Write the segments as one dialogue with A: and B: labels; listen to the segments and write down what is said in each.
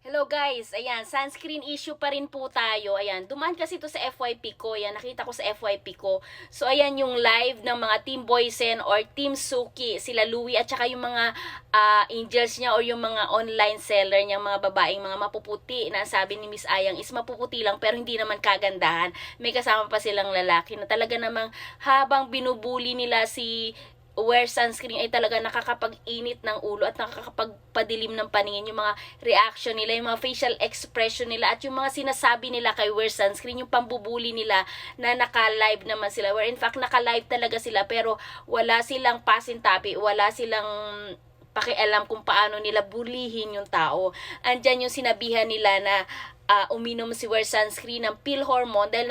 A: Hello guys, ayan, sunscreen issue pa rin po tayo. Ayan, dumaan kasi ito sa FYP ko. Ayan, nakita ko sa FYP ko. So ayan yung live ng mga Team Boysen or Team Suki, sila Louie at saka yung mga angels niya or yung mga online seller niya, mga babaeng mga mapuputi na sabi ni Miss Ayang is mapuputi lang pero hindi naman kagandahan. May kasama pa silang lalaki na talaga namang habang binubuli nila si wear sunscreen ay talaga nakakapag-init ng ulo at nakakapagpadilim ng paningin yung mga reaction nila, yung mga facial expression nila at yung mga sinasabi nila kay wear sunscreen, yung pambubuli nila na naka-live naman sila. Where in fact, naka-live talaga sila pero wala silang pasintabi, wala silang pakialam kung paano nila bulihin yung tao. Andyan yung sinabihan nila na uminom si wear sunscreen ng pill hormone dahil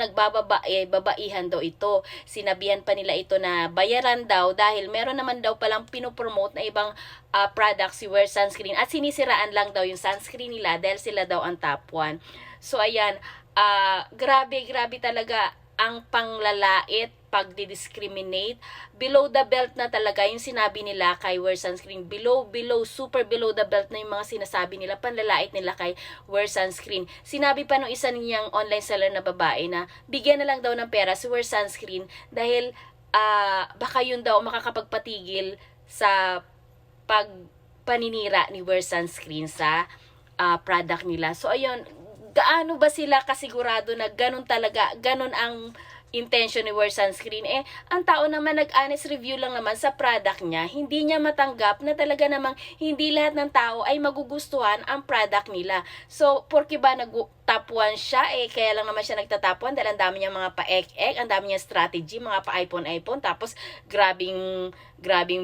A: babaihan daw ito. Sinabihan pa nila ito na bayaran daw dahil meron naman daw palang pinopromote na ibang product si wear sunscreen at sinisiraan lang daw yung sunscreen nila dahil sila daw ang top 1. So ayan, grabe talaga ang panglalait, pagdi-discriminate. Below the belt na talaga yung sinabi nila kay wear sunscreen. Super below the belt na yung mga sinasabi nila, panlalait nila kay wear sunscreen. Sinabi pa nung isa niyang online seller na babae na bigyan na lang daw ng pera si wear sunscreen dahil baka yun daw makakapagpatigil sa pagpaninira ni wear sunscreen sa product nila. So ayun, gaano ba sila kasigurado na ganun talaga, ganun ang intention ni wear sunscreen? Ang tao naman nag-honest review lang naman sa product niya. Hindi niya matanggap na talaga namang hindi lahat ng tao ay magugustuhan ang product nila. So, porke ba top 1 siya, kaya lang naman siya nagtatop 1 dahil ang dami niya mga pa-ek-ek, ang dami niya strategy, mga pa-iPhone, tapos grabing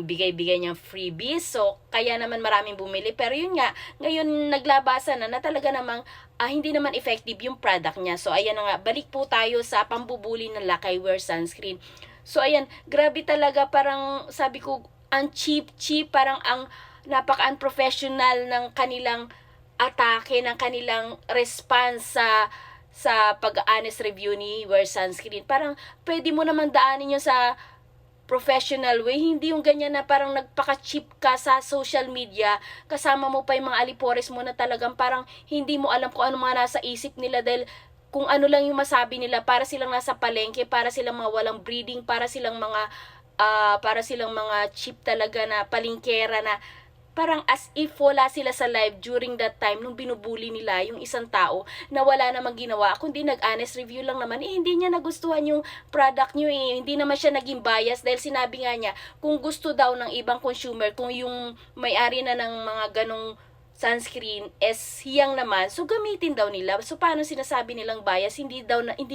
A: bigay-bigay niyang freebies. So, kaya naman maraming bumili. Pero yun nga, ngayon naglabasan na talaga namang hindi naman effective yung product niya. So, ayan na nga, balik po tayo sa pambubuli ng kay wear sunscreen. So, ayan, grabe talaga, parang sabi ko, ang cheap, parang ang napaka-unprofessional ng kanilang atake, ng kanilang response sa pag-honest review ni wear sunscreen. Parang pwede mo naman daanin yun sa professional way, hindi yung ganyan na parang nagpaka-cheap ka sa social media, kasama mo pa yung mga alipores mo na talagang parang hindi mo alam kung ano mga nasa isip nila dahil kung ano lang yung masabi nila, para silang nasa palengke, para silang mga walang breeding, para silang mga cheap talaga na palingkera na parang as if wala sila sa live during that time nung binubuli nila yung isang tao na wala namang ginawa kundi nag-honest review lang naman. Hindi niya nagustuhan yung product niyo, hindi naman siya naging bias dahil sinabi nga niya kung gusto daw ng ibang consumer, kung yung may-ari na ng mga ganong sunscreen is hiyang naman, so gamitin daw nila. So paano sinasabi nilang bias? Hindi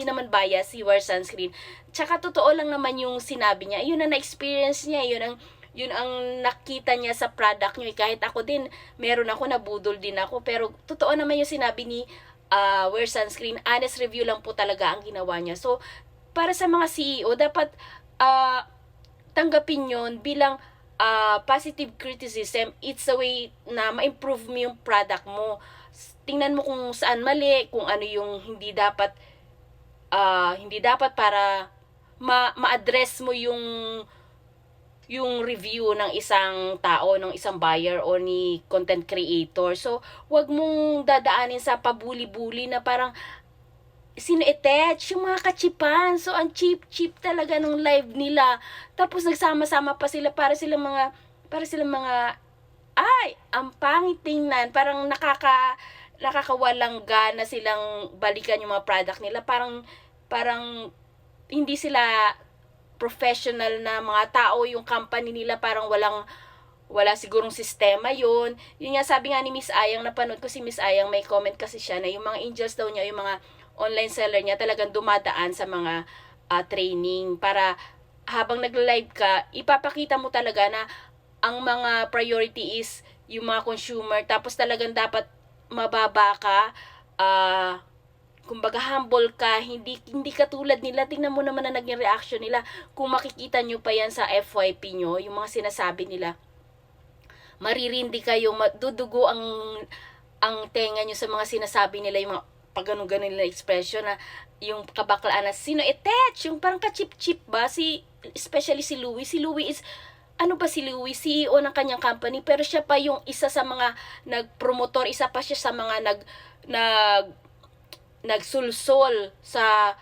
A: naman bias si wear sunscreen. Tsaka totoo lang naman yung sinabi niya. Yun ang na-experience niya, yun ang nakita niya sa product niyo. Kahit ako din, meron ako, nabudol din ako. Pero totoo naman yung sinabi ni wear sunscreen. Honest review lang po talaga ang ginawa niya. So, para sa mga CEO, dapat tanggapin yun bilang positive criticism. It's a way na ma-improve mo yung product mo. Tingnan mo kung saan mali, kung ano yung hindi dapat para ma-address mo yung review ng isang tao, ng isang buyer o ni content creator. So, wag mong dadaanin sa pabuli-buli na parang sino-attach yung mga kachipan. So, ang cheap talaga nung live nila. Tapos, nagsama-sama pa sila para silang mga, ang pangit tingnan. Parang nakakawalang gana silang balikan yung mga product nila. Parang hindi sila professional na mga tao, yung company nila parang wala sigurong sistema yun. Yun nga, sabi nga ni Miss Ayang, napanood ko si Miss Ayang, may comment kasi siya na yung mga angels daw niya, yung mga online seller niya talagang dumadaan sa mga training para habang nagla-live ka, ipapakita mo talaga na ang mga priority is yung mga consumer, tapos talagang dapat mababa ka, kumbaga humble ka, hindi katulad nila. Tingnan mo naman na naging reaction nila. Kung makikita nyo pa yan sa FYP nyo, yung mga sinasabi nila, maririndi kayo, madudugo ang tenga nyo sa mga sinasabi nila, yung mga pag-ganun nila expression na yung kabaklaan na sino-attach, yung parang ka-chip-chip ba, especially si Louie is ano ba si Louie, CEO ng kanyang company, pero siya pa yung isa sa mga nagpromotor, isa pa siya sa mga nag nagsulsol sa,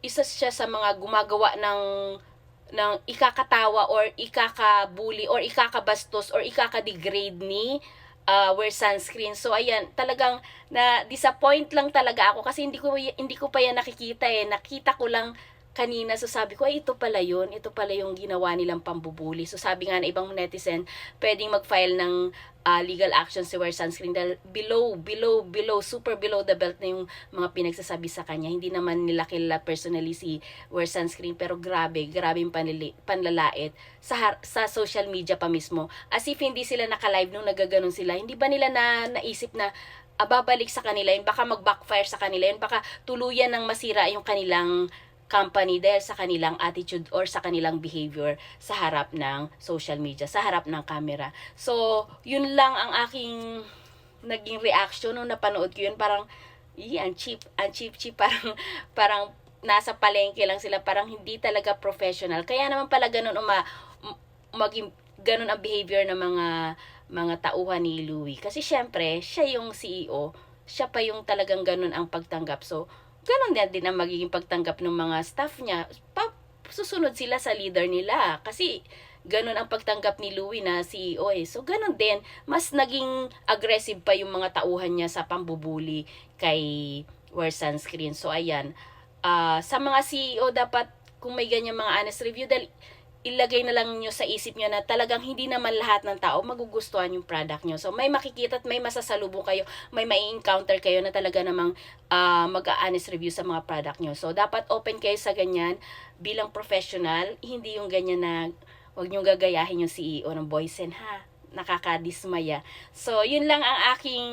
A: isa siya sa mga gumagawa ng ikakatawa or ikakabully or ikakabastos or ikakadegrade ni wear sunscreen. So ayan, talagang na disappoint lang talaga ako kasi hindi ko pa yan nakikita eh. Nakita ko lang kanina, so sabi ko, ay ito pala yun, ito pala yung ginawa nilang pambubuli. So sabi nga na ibang netizen, pwedeng mag-file ng legal action si wear sunscreen dahil below, super below the belt na yung mga pinagsasabi sa kanya. Hindi naman nila kilala personally si wear sunscreen, pero grabe yung panlalait sa social media pa mismo. As if hindi sila naka-live nung nagaganon sila. Hindi ba nila naisip na babalik sa kanila yun, baka mag-backfire sa kanila yun, baka tuluyan ng masira yung kanilang company dahil sa kanilang attitude or sa kanilang behavior sa harap ng social media, sa harap ng camera. So, yun lang ang aking naging reaction nung napanood ko yun. Parang, ang cheap, parang nasa palengke lang sila, parang hindi talaga professional. Kaya naman pala ganun maging ganun ang behavior ng mga tauhan ni Louie. Kasi syempre, siya yung CEO, siya pa yung talagang ganun ang pagtanggap. So, ganun din ang magiging pagtanggap ng mga staff niya. Susunod sila sa leader nila. Kasi ganun ang pagtanggap ni Louie na CEO eh. So ganun din, mas naging aggressive pa yung mga tauhan niya sa pambubuli kay wear sunscreen. So ayan, sa mga CEO dapat kung may ganyan mga honest review, dahil ilagay na lang nyo sa isip nyo na talagang hindi naman lahat ng tao magugustuhan yung product nyo. So, may makikita at may masasalubong kayo, may mai-encounter kayo na talaga namang mag-honest review sa mga product nyo. So, dapat open kayo sa ganyan bilang professional, hindi yung ganyan na huwag nyo gagayahin yung CEO ng Boysen, ha? Nakakadismaya. So, yun lang ang aking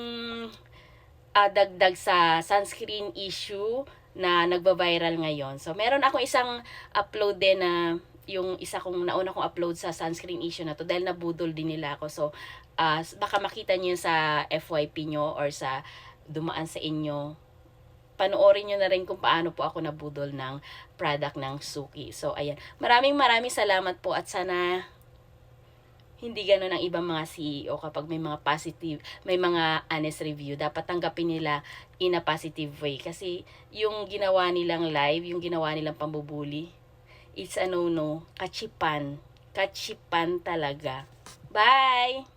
A: dagdag sa sunscreen issue na nagba-viral ngayon. So, meron ako isang upload din na yung isa kong nauna kong upload sa sunscreen issue na to dahil nabudol din nila ako. So, baka makita niyo sa FYP nyo or sa dumaan sa inyo. Panoorin nyo na rin kung paano po ako nabudol ng product ng Suki. So, ayan. Maraming salamat po at sana hindi ganun ang ibang mga CEO kapag may mga positive, may mga honest review. Dapat tanggapin nila in a positive way. Kasi yung ginawa nilang live, yung ginawa nilang pambubuli, it's a no-no. Kachipan talaga. Bye!